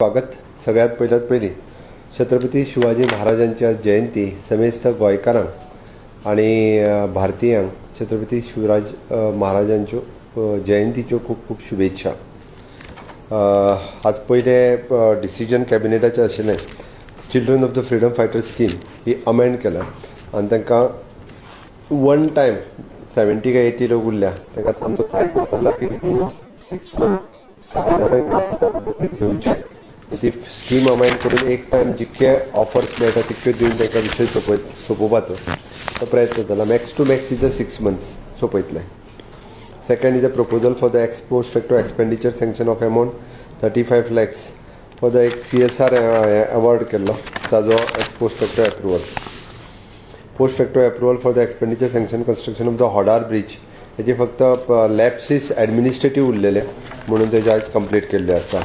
स्वागत. सगळ्यात पहिली छत्रपती शिवाजी महाराजांची जयंती समेस्त गोंयकारांक आणि भारतीयांक छत्रपती शिवराज महाराजांच्यो जयंतीच्यो खूब खूब शुभेच्छा. आज पहिले डिसिजन कॅबिनेटाचें आशिल्लें children of the freedom fighter scheme he amend केला आनी तांकां वन टायम 70 काय 80 लोक उरल्या तांकां तांचो ती स्कीम अमेंड करून एक टायम जितके ऑफर्स मेळटा तितक्यो दिवन तांकां विशय सोंपोवपाचो तो प्रयत्न जाला. Max to max is 6 months सोंपयतले. Second is a proposal for the ex post facto expenditure sanction of amount 35 lakhs for the एक CSR अवॉर्ड केल्लो ताजो ex post facto approval. Post facto approval for the expenditure sanction construction of the Hodar bridge हेजे फक्त लॅप्सीस administrative उरलेले म्हणून तेजे आयज complete केल्ले आसा.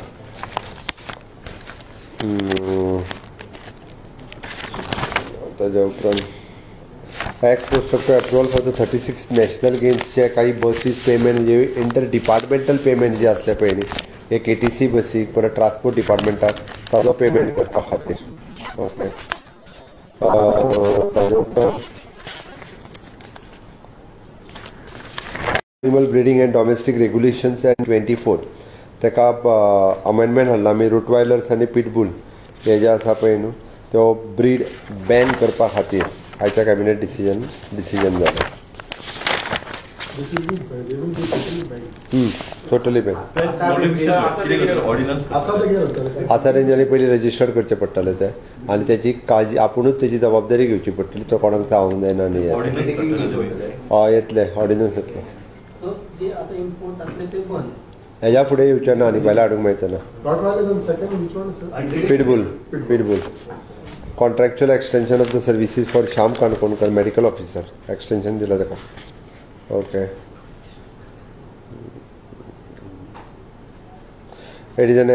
ताज्या उपरांत ex post facto approval for the 36 national गेम्सचे काही बसीस पेमेंट म्हणजे इंटर डिपार्टमेंटल पेमेंट जे आसले पळय न्ही एक ATC बसीक परत ट्रान्सपोर्ट डिपार्टमेंटाक ताजो पेमेंट करपा खातीर. ओके. ताज्या उपरांत animal breeding end domestic regulations end 24 ताका अमेंडमेंट हाडला. आमी रूटवायलर्स आनी पिटबुल हे जे आसा पळय न्हू तो ब्रीड बॅन करपा खातीर आयच्या कॅबिनेट डिसिजन जालें. टोटली बॅन आसा तेंच्यांनी पयलीं रजिस्टर्ड करचें पडटलें तें आनी तेची काळजी आपुणूच तेची जबाबदारी घेवची पडटली. तो कोणाक जावंक जायना न्ही येतले ऑर्डिनन्स येतले. हेज्या फुडें येवचें ना आनी भायल्यान हाडूंक मेळचें ना. पिटबुल contractual extension of the services for Shyam Kankonkar medical officer extension दिला ताका. Okay. It is an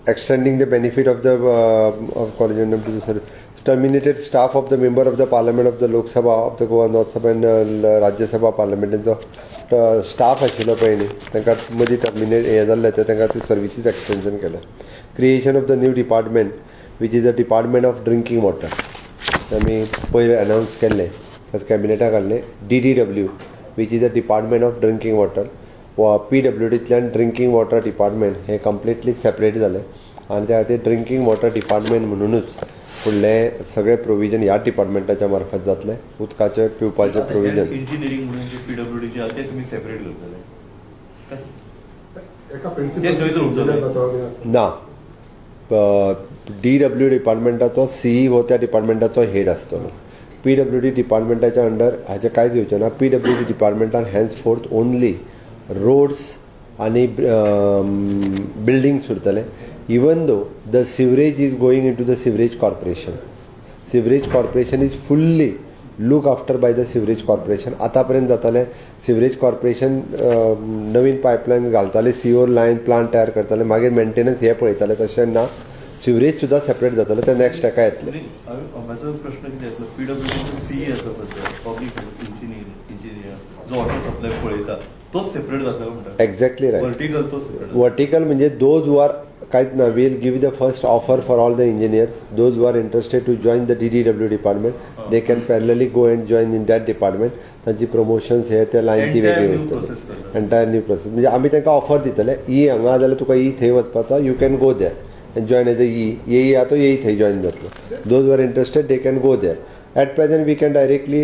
extending the benefit of the कॉलेजन of the service terminated staff of the member of the parliament of the Lok Sabha of the Goa north Sabha and Rajya Sabha पार्लमेंटाचो staff आशिल्लो पळय न्ही तांकां मदीं terminate हे जाल्ले ते तांकां ती सर्विसीस एक्सटेंशन केलें. Creation of the new department which is the department of drinking water आमी पयले अनावन्स केल्लें ताका कॅबिनेटाक हाडलें. DDW which is the department of drinking water PWDंतल्यान ड्रिंकींग वॉटर डिपार्टमेंट हे कंप्लिटली सेपरेट जालें आनी त्या खातीर ड्रिंकींग वॉटर डिपार्टमेंट म्हणूनच फुडले सगळे प्रोविजन ह्या डिपार्टमेंटाच्या मार्फत जातले. उदकाचे पिवपाचे प्रोविजन इंजिनियरिंग म्हणून जे PWD आसा ते तुमी सेपरेट करतले ना. DW डिपार्टमेंटाचो CE हो त्या डिपार्टमेंटाचो हेड आसतलो. PWD डिपार्टमेंटाच्या अंडर हाचे कांयच येवचें ना. PWD डिपार्टमेंटान हॅन्स फोर्थ ओनली रोड्स आनी बिल्डिंग्स उरतले. Even though the sewerage is going in to the sewerage corporation. Sewerage corporation is fully look after by the sewerage corporation. आतापर्यंत जातालें सिवरेज कॉर्पोरेशन नवीन पायपलायन घालताले CO लायन प्लांट तयार करताले मागीर maintenance हे पळयताले. तशें ना सिवरेज सुद्दां सेपरेट जाताले ते नेक्स्ट हेका येतले. म्हाजो प्रश्न कितें आसलो PWD CE आसा पब्लीक इंजिनियर जो वॉटर सप्लाय पळयता तो सेपरेट जातलो म्हणटा. Exactly right. वर्टिकल तो सेपरेट. वर्टिकल म्हणजे दोज हू आर कांयच ना will give the first offer for all the engineers those who are interested to join the DDW department they can parallelly go and join in that department. तांची promotions हे ते lion ती वेगळी उरतली. Entire new process म्हणजे आमी तांकां offer दितले हांगा जाल्यार तुका थंय वचपाचो you can go there and join as a EE आहा तो EE थंय जॉइन जातलो. Those were interested they can go there. At present we can directly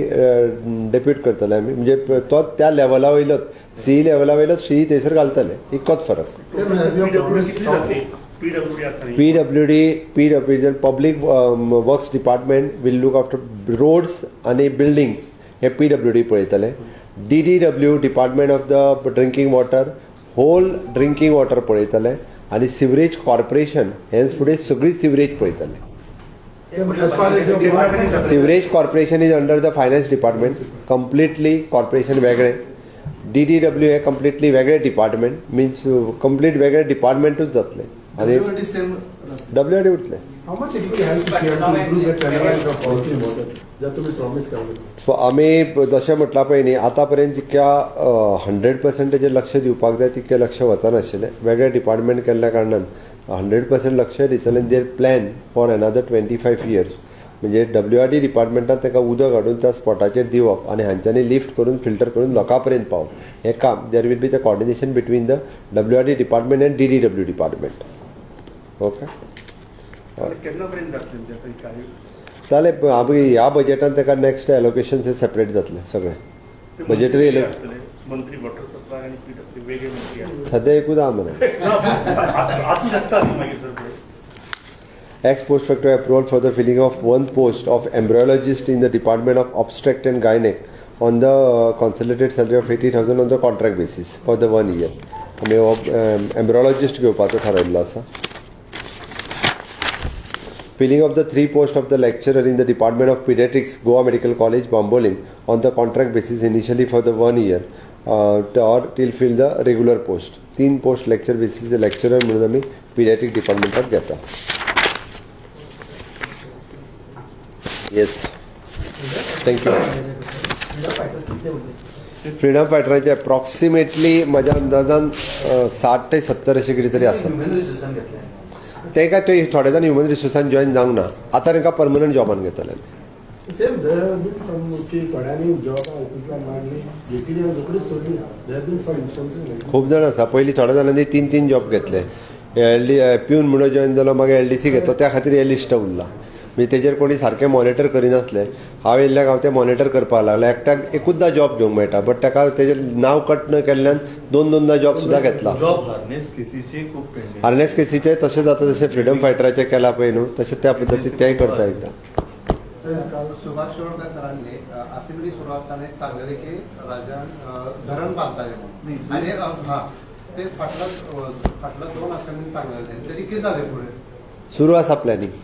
depute करतले आमी म्हणजे तो त्या लेवला वयलोच CE लेवला वयलोच CE थंयसर घालतले. इतकोच फरक. PWD public works department will look after roads आनी बिल्डिंग्स हे PWD पळयतले. DDW department of the drinking water whole drinking water पळयतले आनी सिवरेज कॉर्पोरेशन हेच फुडें सगळी सिवरेज पळयतले. Sewerage corporation is under the finance department completely corporation वेगळे. DDW हे कंप्लिटली वेगळे डिपार्टमेंट मिन्स कंप्लीट वेगळे डिपार्टमेंटूच जातले. आनी WRT same. WRT उरतले. How much it will help CM to improve the turnaround of policy model? जर तुम्ही प्रॉमिस केलं. आमी जशें म्हटलां पळय न्ही आतां पर्यंत जितक्या 100% तेजेर लक्ष दिवपाक जाय तितकें लक्ष वचनाशिल्लें. वेगळे डिपार्टमेंट केल्ल्या कारणान 100% लक्ष दितले देर प्लॅन फॉर अनदर 25 years. म्हणजे WRT डिपार्टमेंटान ताका उदक हाडून त्या स्पॉटाचेर दिवप आनी हांच्यांनी लिफ्ट करून फिल्टर करून लोकां पर्यंत पावप हें काम there will be the coordination between the WRT department and DDW department. Okay केन्नापर्यंत जातलें काय? जालें ह्या बजेटान ताका नेक्स्ट एलोकेशन सेपरेट जातले सगळे बजेटरी मंत्री वॉटर सप्लाय आणि PWD वेगळे मंत्री सध्या एकूच आहा मरे. असू शकता मागीर Ex post facto approval for the filling of one post of embryologist in the Department of Obstetrics and Gynec on the consolidated salary of 80,000 on the contract basis for the 1 year. आमी embryologist घेवपाचो थारायल्लो आसा. Filling of the 3 posts of the lecturer in the Department of Pediatrics, Goa Medical College, Bambolim on the contract basis initially for the 1 year or till fill the regular post. 3 post lecture basis lecturer म्हणून आमी pediatric departmentat घेता. Yes thank you. Freedom फायटराचे approximately म्हज्या अंदाजान 60 ते 70 अशें कितें तरी आसा. ते काय ते थोडे जाण ह्युमन रिसोर्सान जॉईन जावंक ना. आतां तांकां परमनंट जॉबान घेतले. सेम थोड्यांनी जॉब हितूंतल्यान मागली घेतली आनी रोखडीच सोडली. देर बीन सम इन्स्टन्सीस खूब जाण आसा. पयलीं थोड्या जाणांनी 3 जॉब घेतले. प्यून म्हणून जॉईन जालो मागीर LDC घेतलो त्या खातीर हे लिस्ट उरला. म्हणजे तेजेर कोणी सारकें मॉनिटर करिनासले. हांव येयल्ल्याक हांव तें मॉनिटर करपाक लागलो. एकट्याक एकूचदा जॉब घेवंक मेळटा बट ताका तेजेर नांव कट न केल्ल्यान 2-2दा जॉब सुद्दां घेतला. हार्नेस केसीचे तशें जाता जशें फ्रीडम फायटराचे केला पळय न्हू तशें त्या पद्दतीन तेंय करता एकदां. सुभाष शिरोडकर सरांनी असेंब्ली सुरू असताना एक सांगले की राज्यान धरण बांधताले म्हणून आणि ते फाटलं 2 असेंब्ली सांगले तरी किती झाले पुढे सुरू आसा प्लॅनिंग.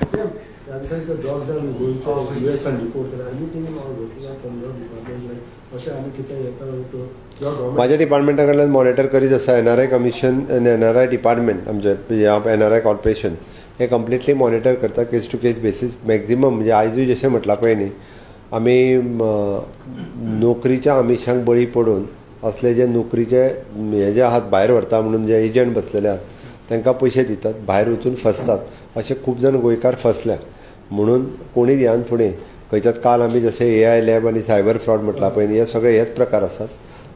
सेम त्यांचा जॉब जावन गोंयच्या US रिपोर्ट केला एनीथिंग फ्रॉम युअर डिपार्टमेंट अशें आमी कितें येता माझ्या डिपार्टमेंटा कडल्यान मॉनिटर करीत आसा. NRI कमिशन NRI डिपार्टमेंट आमचे NRI कॉर्पोरेशन हे कम्प्लिटली मॉनिटर करता केस टू केस बेसीस. मॅक्झिमम म्हणजे आयजूय जशें म्हटलां पळय न्ही आमी नोकरीच्या आमिशांक बळी पडून असले जे नोकरीचे हे जे आहात भायर व्हरता म्हणून जे एजंट बसलेले आहात तांकां पयशे दितात भायर वचून फसतात. असे खूब जाण गोंयकार फसल्या म्हणून कोणी ह्यान फुडें खंयच्यात काल आमी जशें AI लॅब आनी सायबर फ्रॉड म्हटलां पळय न्ही हे सगळे हेच प्रकार आसात.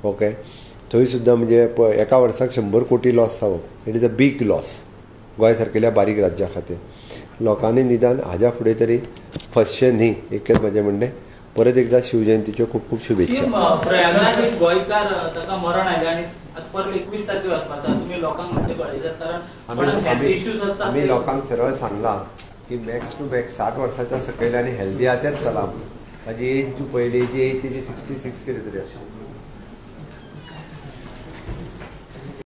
ओके थंय सुद्दां म्हणजे एका वर्साक 100 कोटी लॉस जावप it is a big loss Goem सारकेल्या बारीक राज्या खातीर. लोकांनी निदान हाज्या फुडें तरी फसचें न्ही एकच म्हजें म्हणणें. परत एकदा शिवजयंतीच्यो खूब खूब शुभेच्छा. गोंयकार ताका मरण आयलें आनी परत 21 तारखेर वचपाचा तुम्ही लोकांक म्हणजे कळयतात इश्यूज असतात. आमी लोकांक सरळ सांगलां की मॅक्स टू मॅक्स 60 वर्साच्या सकयल आनी हेल्दी आहा तेच चला. ताजी एज पयली जी एज तेजी 66 कितें तरी आसा.